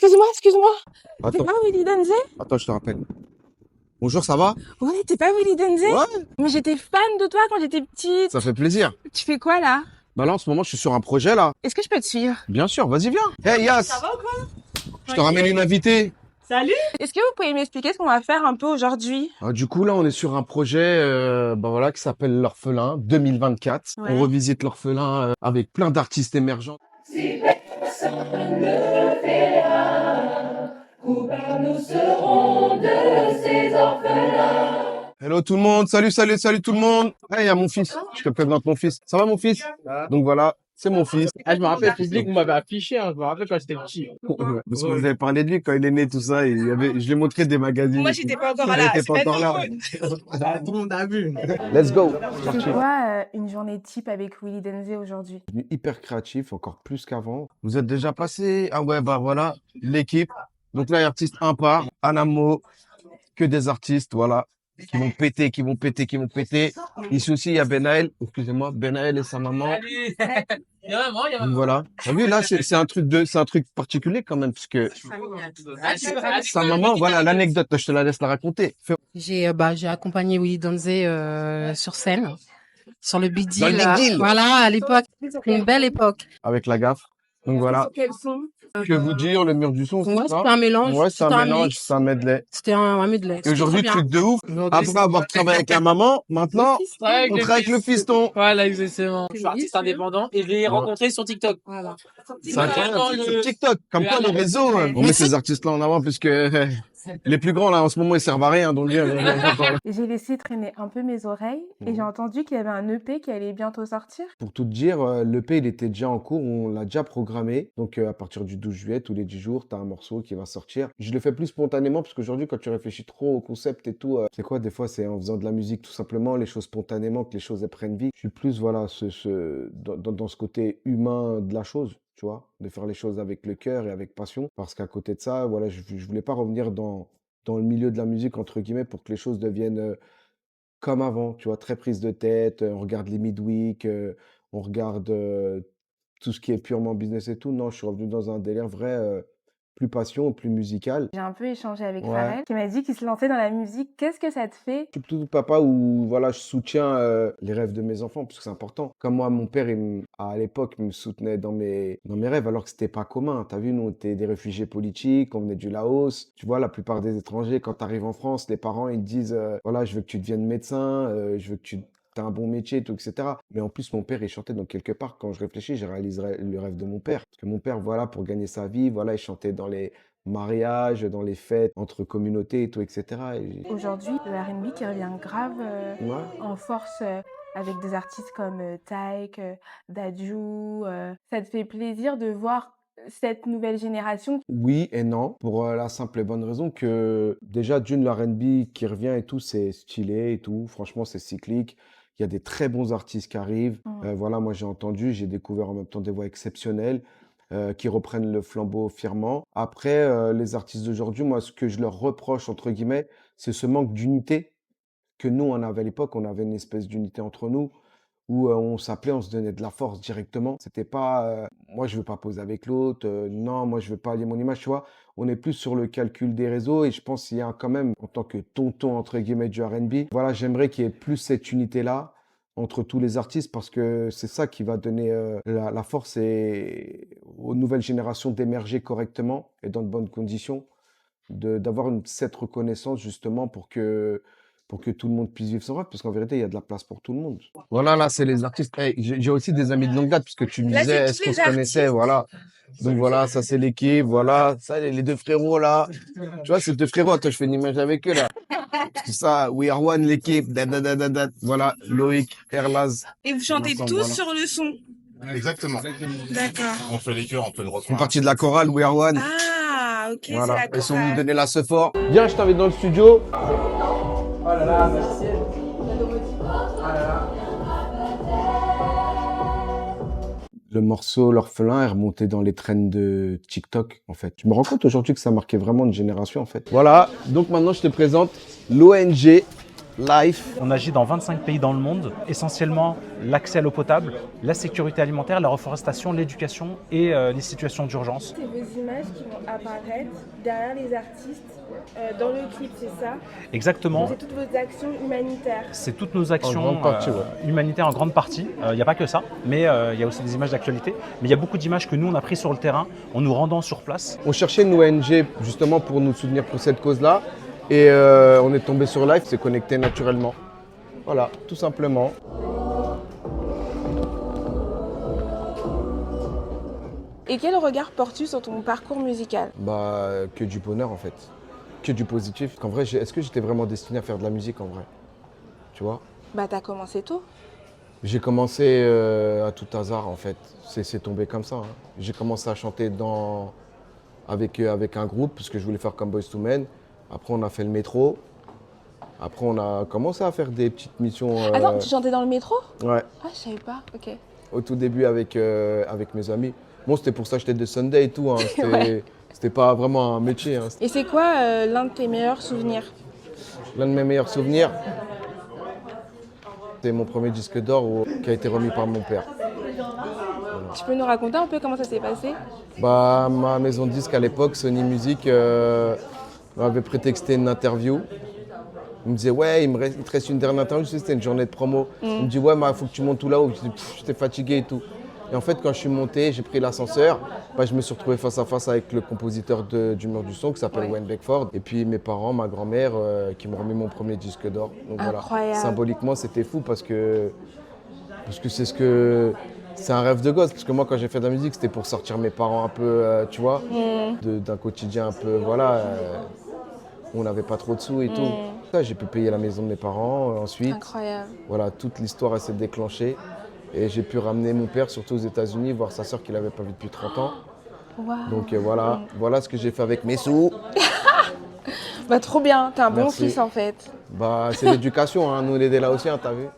Excuse-moi. T'es Attends, pas Willy Denzé? attends, je te rappelle. Bonjour, ça va? Ouais, t'es pas Willy Denzé? Ouais, Mais j'étais fan de toi quand j'étais petite. ça fait plaisir. Tu fais quoi là? Bah là, en ce moment, je suis sur un projet, là. Est-ce que je peux te suivre? Bien sûr, vas-y, viens. Hey, Yas, Ça va ou quoi? je te ramène une invitée. Salut! Est-ce que vous pouvez m'expliquer ce qu'on va faire un peu aujourd'hui? Du coup, là, on est sur un projet, bah voilà, qui s'appelle L'Orphelin 2024. Ouais. On revisite l'Orphelin avec plein d'artistes émergents. Hello tout le monde, salut tout le monde. Hey, il y a mon fils, je te présente mon fils. Ça va mon fils? Donc voilà, c'est mon fils. Ah, je me rappelle, public, vous m'avez affiché, hein, je me rappelle quand j'étais petit. Parce que vous avez parlé de lui quand il est né, tout ça. Je l'ai montré des magazines. Moi, j'étais pas encore Il là. était C'est pas pas encore là. Ah, tout le monde a vu. Let's go. C'est quoi une journée type avec Willy Denzé aujourd'hui? Devenu hyper créatif, encore plus qu'avant. Vous êtes déjà passé? Ah ouais, bah voilà, l'équipe. Donc là, il y a artiste un par, Anamo, que des artistes, voilà, qui vont péter. Ici aussi, il y a Benaël, excusez-moi, Benaël et sa maman. Salut. Il y a Donc voilà. T'as vu, là, c'est un truc particulier quand même, parce que sa maman, voilà, l'anecdote, je te la laisse la raconter. J'ai accompagné Willy Denzé sur scène, sur le Big Deal. Dans le Big Deal. Voilà, à l'époque, c'était une belle époque. Avec la gaffe. Donc voilà. Quels sont? Que vous dire, le mur du son, Ouais, c'est ça? c'était un mélange. Ouais, c'est un mélange, mix. c'est un medley. C'était un medley. Et C'était aujourd'hui, trop bien. truc de ouf. Après avoir travaillé avec la maman, maintenant, on travaille avec le fiston. Voilà, exactement. Je suis artiste indépendant et je l'ai rencontré sur TikTok. Voilà. C'est incroyable, Vraiment, c'est le- sur TikTok. Comme quoi, les réseaux, on met ces artistes-là en avant puisque les plus grands, là, en ce moment, ils servent à rien. Donc, J'ai laissé traîner un peu mes oreilles et j'ai entendu qu'il y avait un EP qui allait bientôt sortir. pour tout te dire, l'EP, il était déjà en cours, on l'a déjà programmé. Donc, à partir du 12 juillet, tous les 10 jours, tu as un morceau qui va sortir. Je le fais plus spontanément parce qu'aujourd'hui, quand tu réfléchis trop au concept et tout, c'est quoi, des fois, c'est en faisant de la musique tout simplement, les choses spontanément, que les choses elles prennent vie. Je suis plus, voilà, dans ce côté humain de la chose, tu vois, de faire les choses avec le cœur et avec passion. Parce qu'à côté de ça, voilà, je voulais pas revenir dans le milieu de la musique, entre guillemets, pour que les choses deviennent comme avant, tu vois, très prise de tête, on regarde les midweek, on regarde tout ce qui est purement business et tout. Non, je suis revenu dans un délire vrai, plus passion, plus musical. J'ai un peu échangé avec Ouais. Pharrell qui m'a dit qu'il se lançait dans la musique. Qu'est-ce que ça te fait? Je suis plutôt papa où voilà, je soutiens les rêves de mes enfants parce que c'est important. Comme moi, mon père, à l'époque, il me soutenait dans mes rêves alors que c'était pas commun. T'as vu, nous, on était des réfugiés politiques, on venait du Laos. Tu vois, la plupart des étrangers, quand tu arrives en France, les parents, ils te disent voilà, je veux que tu deviennes médecin, je veux que tu aies un bon métier, et tout, etc. Mais en plus, mon père, il chantait. Donc, quelque part, quand je réfléchis, j'ai réalisé le rêve de mon père. Parce que mon père, voilà, pour gagner sa vie, voilà, il chantait dans les mariages, dans les fêtes, entre communautés et tout, etc. Aujourd'hui, le R&B qui revient grave Ouais. en force avec des artistes comme Tyke, Dadju. Ça te fait plaisir de voir cette nouvelle génération? Oui et non, pour la simple et bonne raison que déjà d'une, le R&B qui revient et tout, c'est stylé et tout. Franchement, c'est cyclique. Il y a des très bons artistes qui arrivent. Voilà, moi j'ai entendu, j'ai découvert en même temps des voix exceptionnelles qui reprennent le flambeau fièrement. Après, les artistes d'aujourd'hui, moi, ce que je leur reproche, entre guillemets, c'est ce manque d'unité que nous, on avait à l'époque. On avait une espèce d'unité entre nous où on s'appelait, on se donnait de la force directement. C'était pas moi je veux pas poser avec l'autre, non, moi je veux pas allier mon image, tu vois. On est plus sur le calcul des réseaux et je pense qu'il y a quand même, en tant que tonton entre guillemets du R&B, voilà, j'aimerais qu'il y ait plus cette unité-là entre tous les artistes parce que c'est ça qui va donner la force aux nouvelles générations d'émerger correctement et dans de bonnes conditions, d'avoir cette reconnaissance justement pour que tout le monde puisse vivre son rêve, parce qu'en vérité, il y a de la place pour tout le monde. Voilà, là, c'est les artistes. Hey, j'ai aussi des amis de longue date, puisque tu me Là, disais, c'est est-ce tous qu'on les se connaissait, artistes. voilà. Donc voilà, ça c'est l'équipe, voilà. Ça, les deux frérots, là. Tu vois, ces deux frérots, toi, je fais une image avec eux, là. Parce que ça, we are one, l'équipe. Voilà, Loïc, Erlaz. Et vous chantez Ensemble, tous voilà. sur le son. Exactement. D'accord. On fait les chœurs, on fait le On fait refrain. partie de la chorale, we are one. Ah, ok, Voilà, c'est la ils sont venus chorale. donner la ce fort. Viens, je t'invite dans le studio. Oh là là, merci. Le morceau L'Orphelin est remonté dans les trends de TikTok, en fait. Je me rends compte aujourd'hui que ça marquait vraiment une génération, en fait. Voilà, donc maintenant je te présente l'ONG Life. On agit dans 25 pays dans le monde, essentiellement l'accès à l'eau potable, la sécurité alimentaire, la reforestation, l'éducation et les situations d'urgence. C'est vos images qui vont apparaître derrière les artistes dans le clip, c'est ça? Exactement. C'est toutes vos actions humanitaires. C'est toutes nos actions En grande partie, humanitaires en grande partie. Il n'y a pas que ça, mais il y a aussi des images d'actualité. Mais il y a beaucoup d'images que nous, on a prises sur le terrain en nous rendant sur place. On cherchait une ONG justement pour nous soutenir pour cette cause-là. Et on est tombé sur Life, c'est connecté naturellement. Voilà, tout simplement. Et quel regard portes-tu sur ton parcours musical? Bah, que du bonheur en fait. Que du positif. En vrai, est-ce que j'étais vraiment destiné à faire de la musique en vrai? Tu vois? Bah t'as commencé tôt. J'ai commencé à tout hasard en fait. C'est tombé comme ça. Hein. J'ai commencé à chanter avec un groupe parce que je voulais faire comme Boyz II Men. Après, on a fait le métro. Après, on a commencé à faire des petites missions. Attends, tu chantais dans le métro? Ouais, Ah, je savais pas, ok. au tout début avec mes amis. Bon, c'était pour ça que j'étais de Sunday et tout. Hein. C'était pas vraiment un métier. Hein. Et c'est quoi l'un de tes meilleurs souvenirs? L'un de mes meilleurs souvenirs, c'est mon premier disque d'or qui a été remis par mon père. Tu peux nous raconter un peu comment ça s'est passé? Bah, ma maison de disque à l'époque, Sony Music, m'avait prétexté une interview. Il me disait, ouais, il te reste une dernière interview, c'était une journée de promo. Il me dit, ouais, il faut que tu montes tout là-haut. J'étais fatigué et tout. Et en fait, quand je suis monté, j'ai pris l'ascenseur. Bah, je me suis retrouvé face à face avec le compositeur du Mur du Son qui s'appelle Wayne Beckford. Et puis mes parents, ma grand-mère qui m'ont remis mon premier disque d'or. Donc incroyable. voilà, symboliquement, c'était fou parce que c'est un rêve de gosse. Parce que moi, quand j'ai fait de la musique, c'était pour sortir mes parents un peu, tu vois, d'un quotidien un peu, voilà, où on n'avait pas trop de sous et tout. J'ai pu payer la maison de mes parents. Ensuite, incroyable. Voilà, toute l'histoire s'est déclenchée. Et j'ai pu ramener mon père, surtout aux États-Unis, voir sa sœur qu'il n'avait pas vue depuis 30 ans. Wow. Donc voilà ce que j'ai fait avec mes sous. Bah trop bien, t'es un bon Merci. fils en fait. Bah, c'est l'éducation, hein. Nous on est des Laotiens, t'as vu?